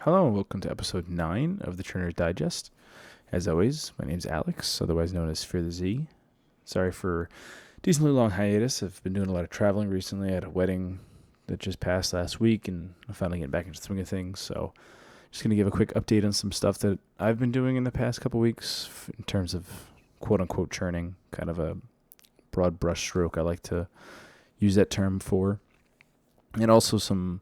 Hello and welcome to episode 9 of the Churners Digest. As always, my name's Alex, otherwise known as Fear the Z. Sorry for a decently long hiatus. I've been doing a lot of traveling recently. I had a wedding that just passed last week, and I'm finally getting back into the swing of things. So just going to give a quick update on some stuff that I've been doing in the past couple weeks in terms of quote-unquote churning, kind of a broad brush stroke I like to use that term for. And also some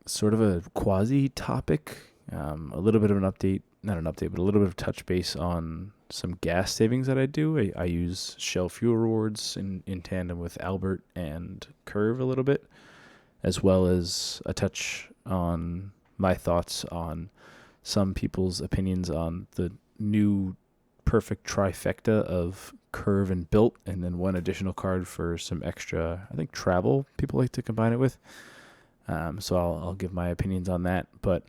sort of a quasi-topic, a little bit of an update, not an update, but a little bit of touch base on some gas savings that I do. I use Shell Fuel Rewards in tandem with Albeit and Curve a little bit, as well as a touch on my thoughts on some people's opinions on the new perfect trifecta of Curve and Bilt, and then one additional card for some extra, I think, travel people like to combine it with. So I'll give my opinions on that, but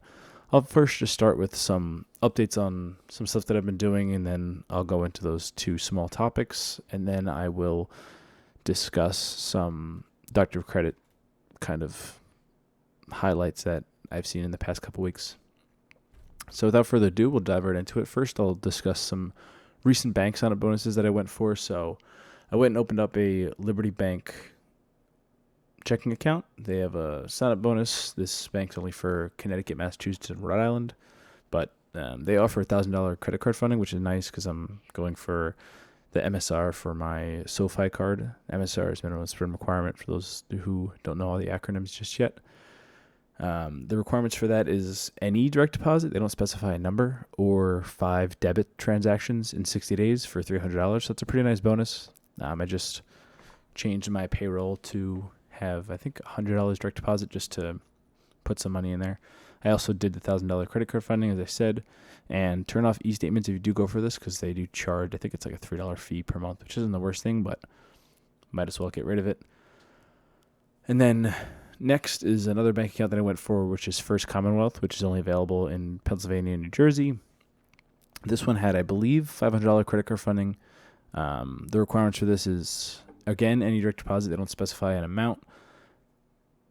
I'll first just start with some updates on some stuff that I've been doing, and then I'll go into those two small topics, and then I will discuss some Doctor of Credit kind of highlights that I've seen in the past couple weeks. So without further ado, we'll dive right into it. First, I'll discuss some recent bank sign-up bonuses that I went for. So I went and opened up a Liberty Bank checking account. They have a sign-up bonus. This bank's only for Connecticut, Massachusetts, and Rhode Island, but they offer $1,000 credit card funding, which is nice because I'm going for the MSR for my SoFi card. MSR is minimum spend requirement for those who don't know all the acronyms just yet. The requirements for that is any direct deposit. They don't specify a number, or 5 debit transactions in 60 days for $300. So that's a pretty nice bonus. I just changed my payroll to have, I think, $100 direct deposit just to put some money in there. I also did the $1,000 credit card funding, as I said, and turn off eStatements if you do go for this, because they do charge, I think it's like a $3 fee per month, which isn't the worst thing, but might as well get rid of it. And then next is another bank account that I went for, which is First Commonwealth, which is only available in Pennsylvania and New Jersey. This one had, I believe, $500 credit card funding. The requirements for this is, again, any direct deposit. They don't specify an amount.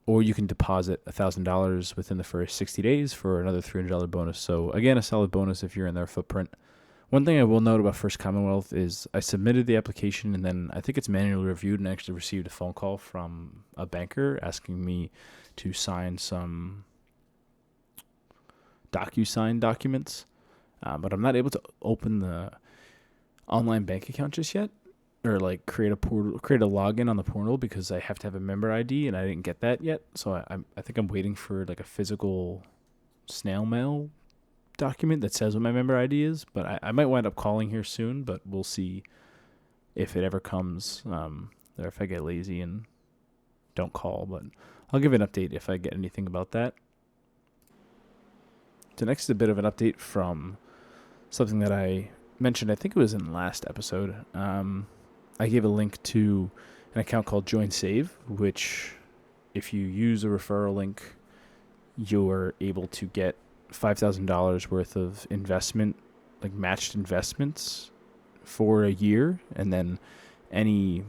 Or you can deposit $1,000 within the first 60 days for another $300 bonus. So, again, a solid bonus if you're in their footprint. One thing I will note about First Commonwealth is I submitted the application, and then I think it's manually reviewed, and I actually received a phone call from a banker asking me to sign some DocuSign documents. But I'm not able to open the online bank account just yet, or like create a login on the portal, because I have to have a member ID, and I didn't get that yet. So I think I'm waiting for like a physical snail mail document that says what my member ID is. But I might wind up calling here soon, but we'll see if it ever comes, or if I get lazy and don't call. But I'll give an update if I get anything about that. So next is a bit of an update from something that I mentioned, I think it was in the last episode. I gave a link to an account called Join Save, which if you use a referral link, you're able to get $5,000 worth of investment, like matched investments for a year, and then any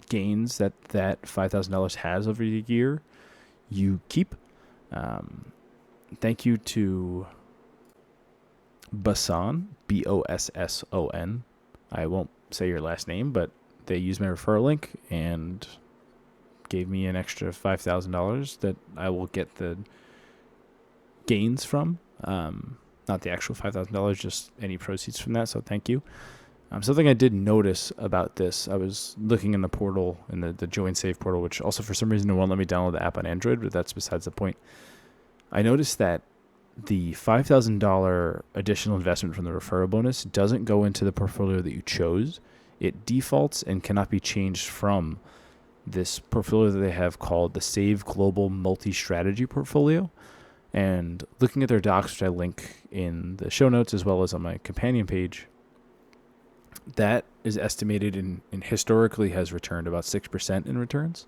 gains that $5,000 has over the year, you keep. Thank you to Basson, Bosson. I won't say your last name, but they used my referral link and gave me an extra $5,000 that I will get the gains from. Not the actual $5,000, just any proceeds from that. So thank you. Something I did notice about this, I was looking in the portal, in the Join Save portal, which also for some reason it won't let me download the app on Android, but that's besides the point. I noticed that the $5,000 additional investment from the referral bonus doesn't go into the portfolio that you chose. It defaults and cannot be changed from this portfolio that they have called the Save Global Multi-Strategy Portfolio. And looking at their docs, which I link in the show notes as well as on my companion page, that is estimated and historically has returned about 6% in returns.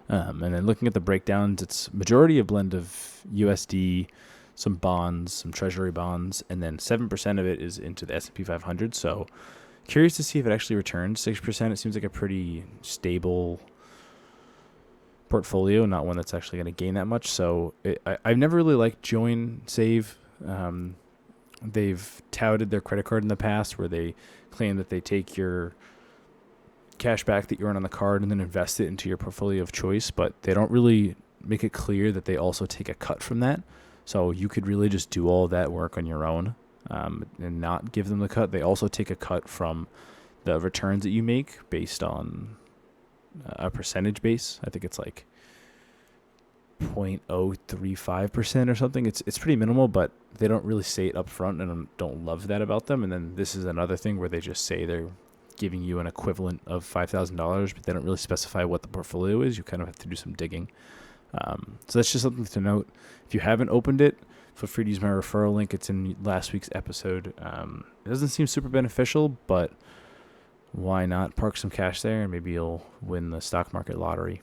And then looking at the breakdowns, it's majority a blend of USD, some bonds, some treasury bonds, and then 7% of it is into the S&P 500. So curious to see if it actually returns 6%. It seems like a pretty stable portfolio, not one that's actually going to gain that much. So I've never really liked Join Save. They've touted their credit card in the past where they claim that they take your cash back that you earn on the card and then invest it into your portfolio of choice, but they don't really make it clear that they also take a cut from that. So you could really just do all that work on your own and not give them the cut. They also take a cut from the returns that you make based on a percentage base. I think it's like 0.035% or something. It's pretty minimal, but they don't really say it up front, and I don't love that about them. And then this is another thing where they just say they're giving you an equivalent of $5,000, but they don't really specify what the portfolio is. You kind of have to do some digging. So that's just something to note. If you haven't opened it, feel free to use my referral link. It's in last week's episode. It doesn't seem super beneficial, but why not park some cash there and maybe you'll win the stock market lottery.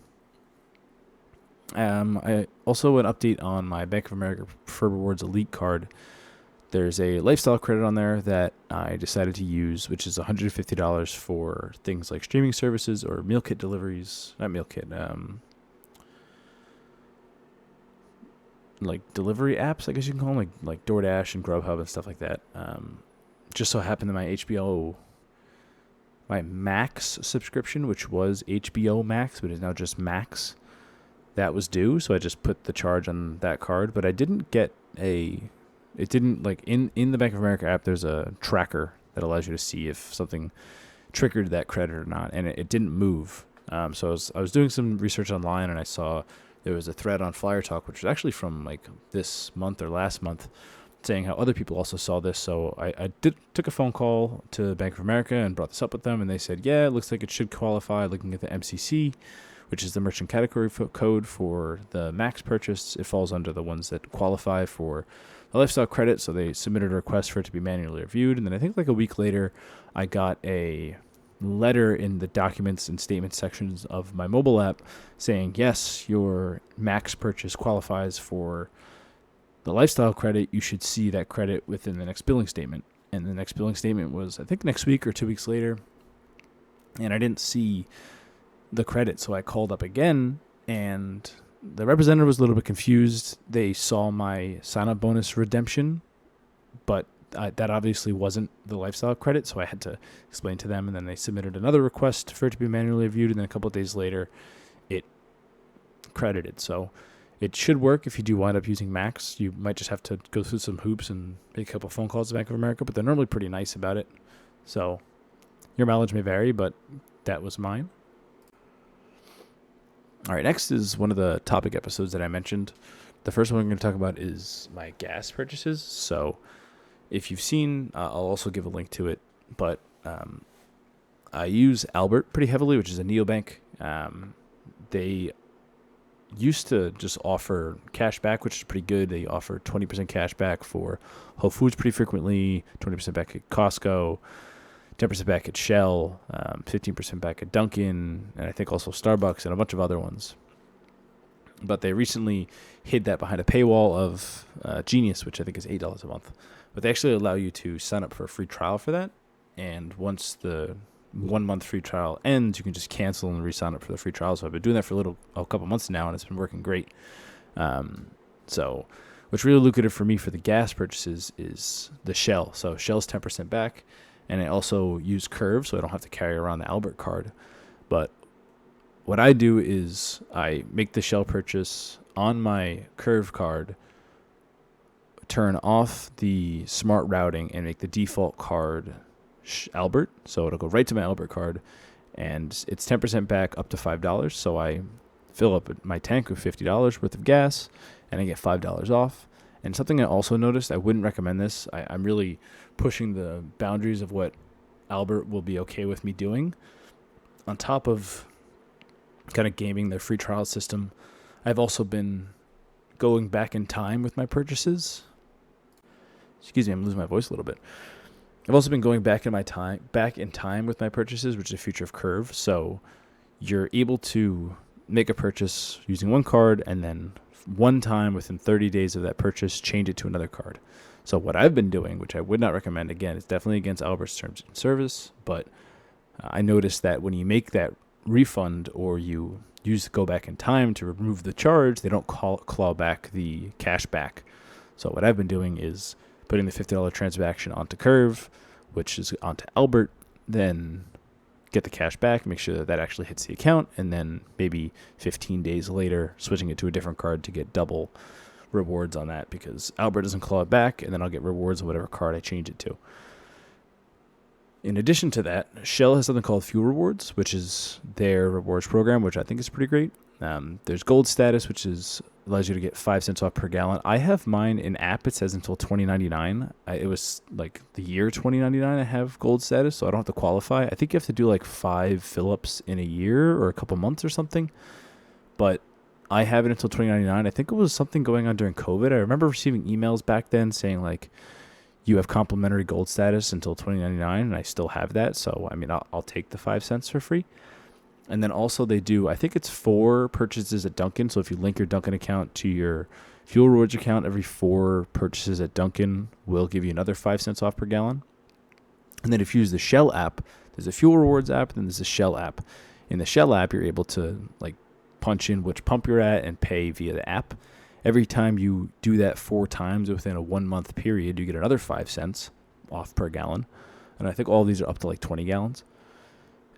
I also an update on my Bank of America Preferred Rewards Elite card. There's a lifestyle credit on there that I decided to use, which is $150 for things like streaming services or meal kit deliveries. Not meal kit, like delivery apps, I guess you can call them, like DoorDash and Grubhub and stuff like that. Just so happened that my Max subscription, which was HBO Max, but is now just Max, that was due. So I just put the charge on that card, but I didn't get in the Bank of America app, there's a tracker that allows you to see if something triggered that credit or not, and it didn't move. So I was doing some research online, and I saw there was a thread on Flyer Talk, which was actually from like this month or last month, saying how other people also saw this. So I took a phone call to Bank of America and brought this up with them, and they said, yeah, it looks like it should qualify. Looking at the MCC, which is the merchant category code for the Max purchase, it falls under the ones that qualify for the lifestyle credit. So they submitted a request for it to be manually reviewed, and then I think like a week later, I got a letter in the documents and statements sections of my mobile app saying, yes, your Max purchase qualifies for the lifestyle credit. You should see that credit within the next billing statement. And the next billing statement was, I think, next week or 2 weeks later, and I didn't see the credit. So I called up again, and the representative was a little bit confused. They saw my sign-up bonus redemption, but that obviously wasn't the lifestyle credit, so I had to explain to them, and then they submitted another request for it to be manually reviewed, and then a couple of days later, it credited. So it should work if you do wind up using Max. You might just have to go through some hoops and make a couple phone calls to Bank of America, but they're normally pretty nice about it. So your mileage may vary, but that was mine. All right, next is one of the topic episodes that I mentioned. The first one I'm going to talk about is my gas purchases. So if you've seen, I'll also give a link to it, but I use Albeit pretty heavily, which is a neobank. They used to just offer cash back, which is pretty good. They offer 20% cash back for Whole Foods pretty frequently, 20% back at Costco, 10% back at Shell, 15% back at Dunkin, and I think also Starbucks and a bunch of other ones. But they recently hid that behind a paywall of Genius, which I think is $8 a month. But they actually allow you to sign up for a free trial for that. And once the 1 month free trial ends, you can just cancel and re-sign up for the free trial. So I've been doing that for a couple months now, and it's been working great. So what's really lucrative for me for the gas purchases is the Shell. So Shell's 10% back, and I also use Curve, so I don't have to carry around the Albeit card. But what I do is I make the Shell purchase on my Curve card, turn off the smart routing, and make the default card Albeit. So it'll go right to my Albeit card, and it's 10% back up to $5. So I fill up my tank with $50 worth of gas, and I get $5 off. And something I also noticed, I wouldn't recommend this. I'm really pushing the boundaries of what Albeit will be okay with me doing. On top of kind of gaming their free trial system, I've also been going back in time with my purchases. Excuse me, I'm losing my voice a little bit. I've also been going back in time with my purchases, which is a feature of Curve. So you're able to make a purchase using one card, and then one time within 30 days of that purchase, change it to another card. So what I've been doing, which I would not recommend, again, it's definitely against Albert's terms and service, but I noticed that when you make that refund or you use the go back in time to remove the charge, they don't claw back the cash back. So what I've been doing is putting the $50 transaction onto Curve, which is onto Albert, then get the cash back, make sure that that actually hits the account, and then maybe 15 days later, switching it to a different card to get double rewards on that, because Albert doesn't claw it back, and then I'll get rewards on whatever card I change it to. In addition to that, Shell has something called Fuel Rewards, which is their rewards program, which I think is pretty great. There's Gold Status, which allows you to get 5 cents off per gallon. I have mine in app. It says until 2099. It was like the year 2099 I have Gold Status, so I don't have to qualify. I think you have to do like 5 fill-ups in a year or a couple months or something. But I have it until 2099. I think it was something going on during COVID. I remember receiving emails back then saying like, you have complimentary Gold Status until 2099, and I still have that. So, I mean, I'll take the 5 cents for free. And then also they do, I think it's 4 purchases at Dunkin. So if you link your Dunkin account to your Fuel Rewards account, every 4 purchases at Dunkin will give you another 5 cents off per gallon. And then if you use the Shell app, there's a Fuel Rewards app, and then there's a Shell app. In the Shell app, you're able to like punch in which pump you're at and pay via the app. Every time you do that 4 times within a 1 month period, you get another 5 cents off per gallon. And I think all these are up to like 20 gallons.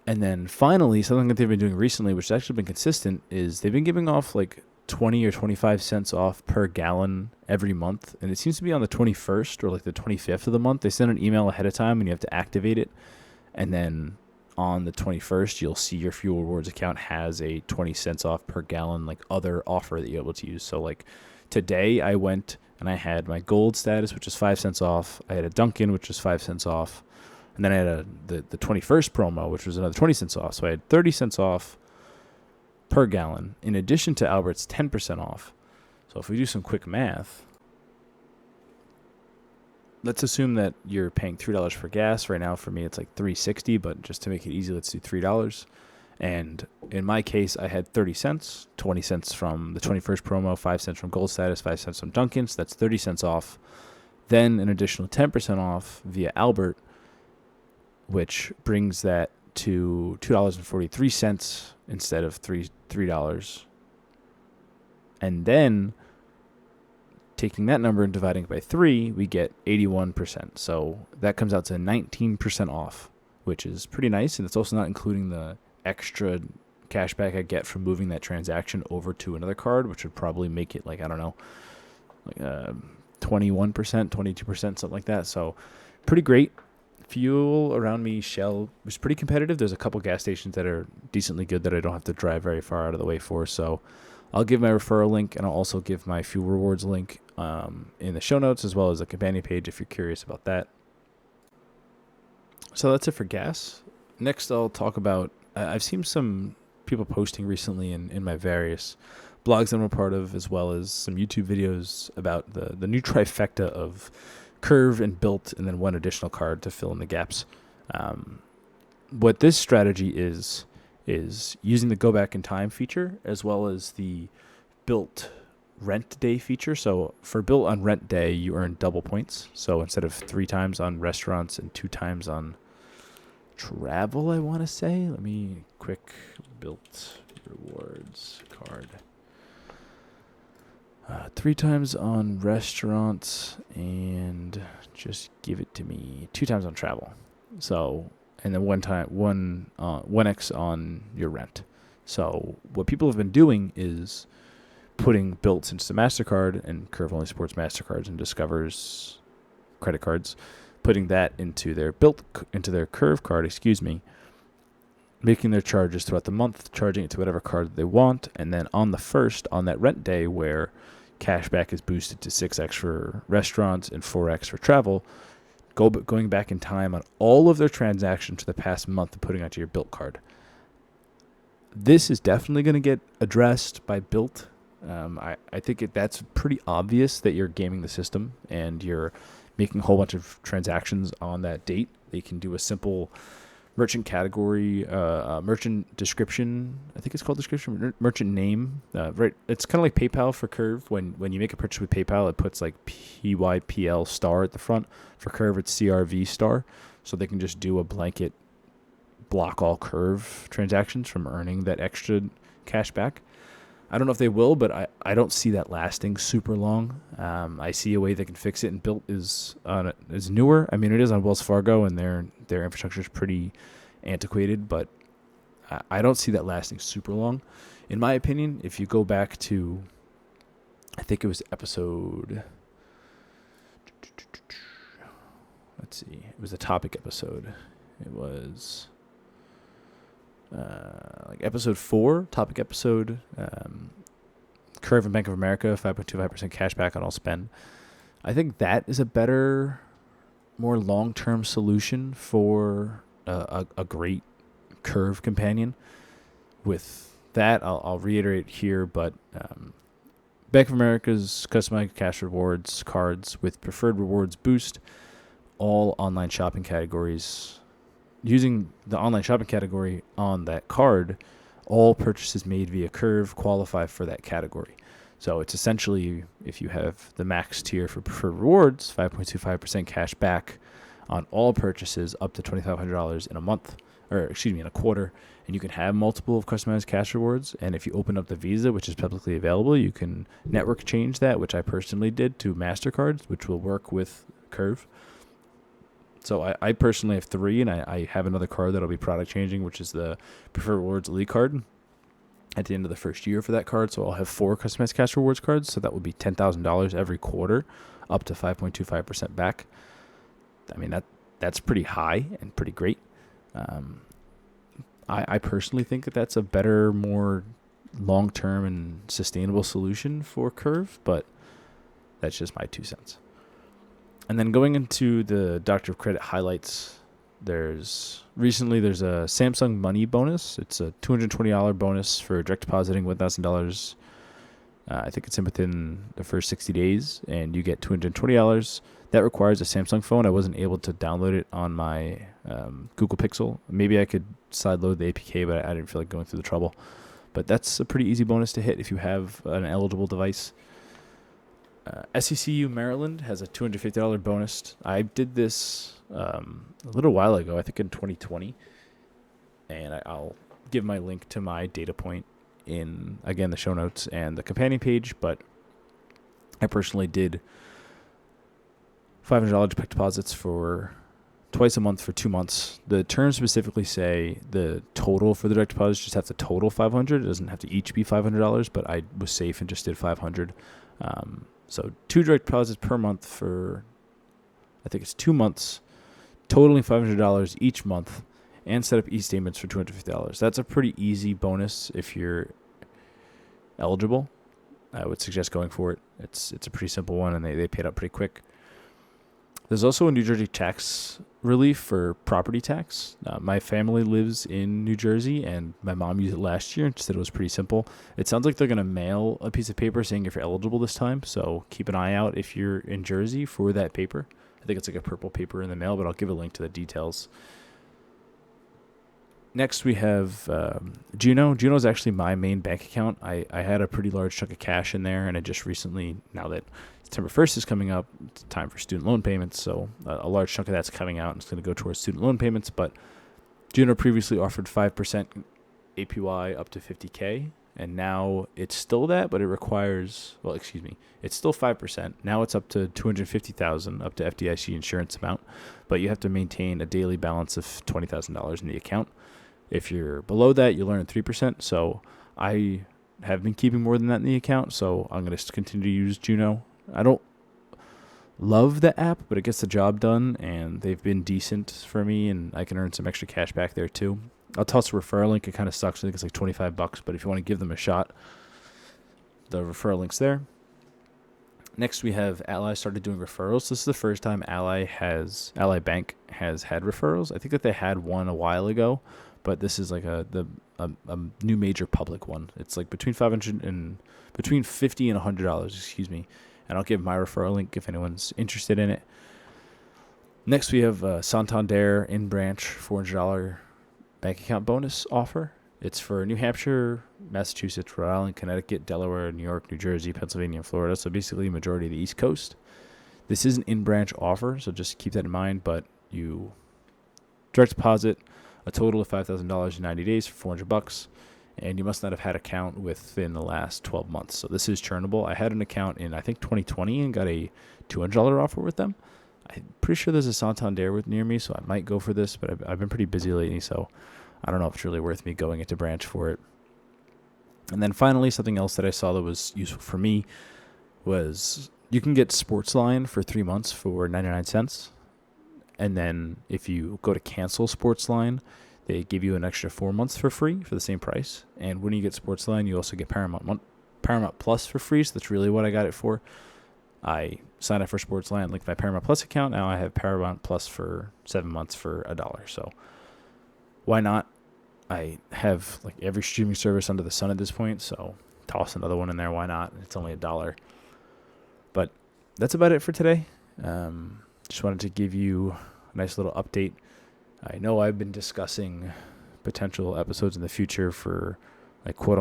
And then finally, something that they've been doing recently, which has actually been consistent, is they've been giving off like 20 or 25 cents off per gallon every month. And it seems to be on the 21st or like the 25th of the month. They send an email ahead of time and you have to activate it. And then on the 21st, you'll see your Fuel Rewards account has a 20 cents off per gallon, like other offer that you're able to use. So like today I went and I had my Gold Status, which is 5 cents off. I had a Dunkin, which was 5 cents off. And then I had the 21st promo, which was another 20 cents off. So I had 30 cents off per gallon, in addition to Albert's 10% off. So if we do some quick math, let's assume that you're paying $3 for gas. Right now, for me, it's like $3.60, but just to make it easy, let's do $3. And in my case, I had 30 cents, 20 cents from the 21st promo, 5 cents from Gold Status, 5 cents from Dunkin, so that's 30 cents off. Then an additional 10% off via Albert, which brings that to $2.43 instead of $3. And then taking that number and dividing it by 3, we get 81%. So that comes out to 19% off, which is pretty nice. And it's also not including the extra cash back I get from moving that transaction over to another card, which would probably make it like, I don't know, like 21%, 22%, something like that. So pretty great. Fuel around me, Shell, was pretty competitive. There's a couple gas stations that are decently good that I don't have to drive very far out of the way for. So I'll give my referral link, and I'll also give my Fuel Rewards link in the show notes, as well as a companion page if you're curious about that. So that's it for gas. Next, I'll talk about, I've seen some people posting recently in my various blogs that I'm a part of, as well as some YouTube videos about the new trifecta of Curve and Bilt, and then one additional card to fill in the gaps. What this strategy is using the go back in time feature, as well as the Bilt rent day feature. So for Bilt on rent day, you earn double points. So instead of 3 times on restaurants and 2 times on travel, I want to say. Let me quick Bilt rewards card. 3 times on restaurants, and just give it to me 2 times on travel. So, and then 1x on your rent. So what people have been doing is putting Bilts into MasterCard, and Curve only supports MasterCards and Discover's credit cards, putting that into their Curve card, making their charges throughout the month, charging it to whatever card they want, and then on the first, on that rent day where cashback is boosted to 6x for restaurants and 4x for travel, going back in time on all of their transactions for the past month and putting onto your Bilt card. This is definitely going to get addressed by Bilt. I think that's pretty obvious that you're gaming the system and you're making a whole bunch of transactions on that date. They can do a simple merchant category, merchant description. I think it's called description, merchant name. Right, it's kind of like PayPal for Curve. When you make a purchase with PayPal, it puts like PYPL star at the front. For Curve, it's CRV star. So they can just do a blanket block all Curve transactions from earning that extra cash back. I don't know if they will, but I don't see that lasting super long. I see a way they can fix it, and Bilt is newer. I mean, it is on Wells Fargo, and their infrastructure is pretty antiquated, but I don't see that lasting super long. In my opinion, if you go back to, I think it was episode, let's see, it was a topic episode. It was like episode 4, topic episode, Curve and Bank of America, 5.25% cash back on all spend. I think that is a better, more long-term solution for a great Curve companion. With that, I'll reiterate here, but Bank of America's customized cash rewards cards with preferred rewards boost all online shopping categories. Using the online shopping category on that card, all purchases made via Curve qualify for that category. So it's essentially, if you have the max tier for preferred rewards, 5.25% cash back on all purchases up to $2,500 in a month, in a quarter, and you can have multiple of customized cash rewards. And if you open up the Visa, which is publicly available, you can network change that, which I personally did, to MasterCards, which will work with Curve. So I personally have 3, and I have another card that'll be product changing, which is the Preferred Rewards Elite card at the end of the first year for that card. So I'll have 4 customized cash rewards cards. So that would be $10,000 every quarter, up to 5.25% back. I mean, that's pretty high and pretty great. I personally think that that's a better, more long-term and sustainable solution for Curve, but that's just my 2 cents. And then going into the Doctor of Credit highlights, there's a Samsung Money bonus. It's a $220 bonus for direct depositing $1,000. I think it's within the first 60 days, and you get $220. That requires a Samsung phone. I wasn't able to download it on my Google Pixel. Maybe I could sideload the APK, but I didn't feel like going through the trouble. But that's a pretty easy bonus to hit if you have an eligible device. SECU Maryland has a $250 bonus. I did this a little while ago, I think in 2020. And I'll give my link to my data point in, again, the show notes and the companion page. But I personally did $500 direct deposits for twice a month for 2 months. The terms specifically say the total for the direct deposits just have to total $500. It doesn't have to each be $500, but I was safe and just did $500. So 2 direct deposits per month for, I think it's 2 months, totaling $500 each month, and set up eStatements for $250. That's a pretty easy bonus if you're eligible. I would suggest going for it. It's a pretty simple one, and they paid out pretty quick. There's also a New Jersey tax relief for property tax. My family lives in New Jersey, and my mom used it last year and said it was pretty simple. It sounds like they're going to mail a piece of paper saying if you're eligible this time, so keep an eye out if you're in Jersey for that paper. I think it's like a purple paper in the mail, but I'll give a link to the details. Next, we have Juno. Juno is actually my main bank account. I had a pretty large chunk of cash in there, and I just recently, now that September 1st is coming up, it's time for student loan payments, so a large chunk of that's coming out, and it's going to go towards student loan payments. But Juno previously offered 5% APY up to $50K, and now it's still that, but it requires, it's still 5%. Now it's up to $250,000 up to FDIC insurance amount, but you have to maintain a daily balance of $20,000 in the account. If you're below that, you'll earn 3%. So I have been keeping more than that in the account, so I'm going to continue to use Juno. I don't love the app, but it gets the job done, and they've been decent for me, and I can earn some extra cash back there too. I'll toss a referral link. It kind of sucks. I think it's like $25, but if you want to give them a shot, the referral link's there. Next, we have Ally started doing referrals. This is the first time Ally Bank has had referrals. I think that they had one a while ago, but this is like a new major public one. It's like between $50 and $100, and I'll give my referral link if anyone's interested in it. Next, we have Santander in-branch $400 bank account bonus offer. It's for New Hampshire, Massachusetts, Rhode Island, Connecticut, Delaware, New York, New Jersey, Pennsylvania, and Florida. So basically a majority of the East Coast. This is an in-branch offer, so just keep that in mind. But you direct deposit a total of $5,000 in 90 days for $400, and you must not have had an account within the last 12 months. So this is churnable. I had an account in, I think, 2020 and got a $200 offer with them. I'm pretty sure there's a Santander near me, so I might go for this, but I've been pretty busy lately, so I don't know if it's really worth me going into branch for it. And then finally, something else that I saw that was useful for me was you can get Sportsline for 3 months for 99 cents. And then if you go to cancel Sportsline, they give you an extra 4 months for free for the same price. And when you get Sportsline, you also get Paramount Plus for free. So that's really what I got it for. I signed up for Sportsline, linked my Paramount Plus account. Now I have Paramount Plus for 7 months for $1. So why not? I have like every streaming service under the sun at this point. So toss another one in there. Why not? It's only $1. But that's about it for today. Just wanted to give you a nice little update. I know I've been discussing potential episodes in the future for like quote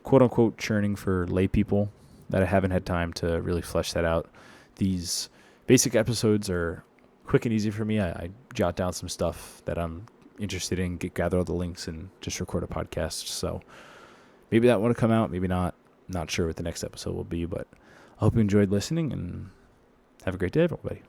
unquote churning for lay people that I haven't had time to really flesh that out. These basic episodes are quick and easy for me. I jot down some stuff that I'm interested in, gather all the links, and just record a podcast. So maybe that will come out, maybe not. Not sure what the next episode will be, but I hope you enjoyed listening, and have a great day, everybody.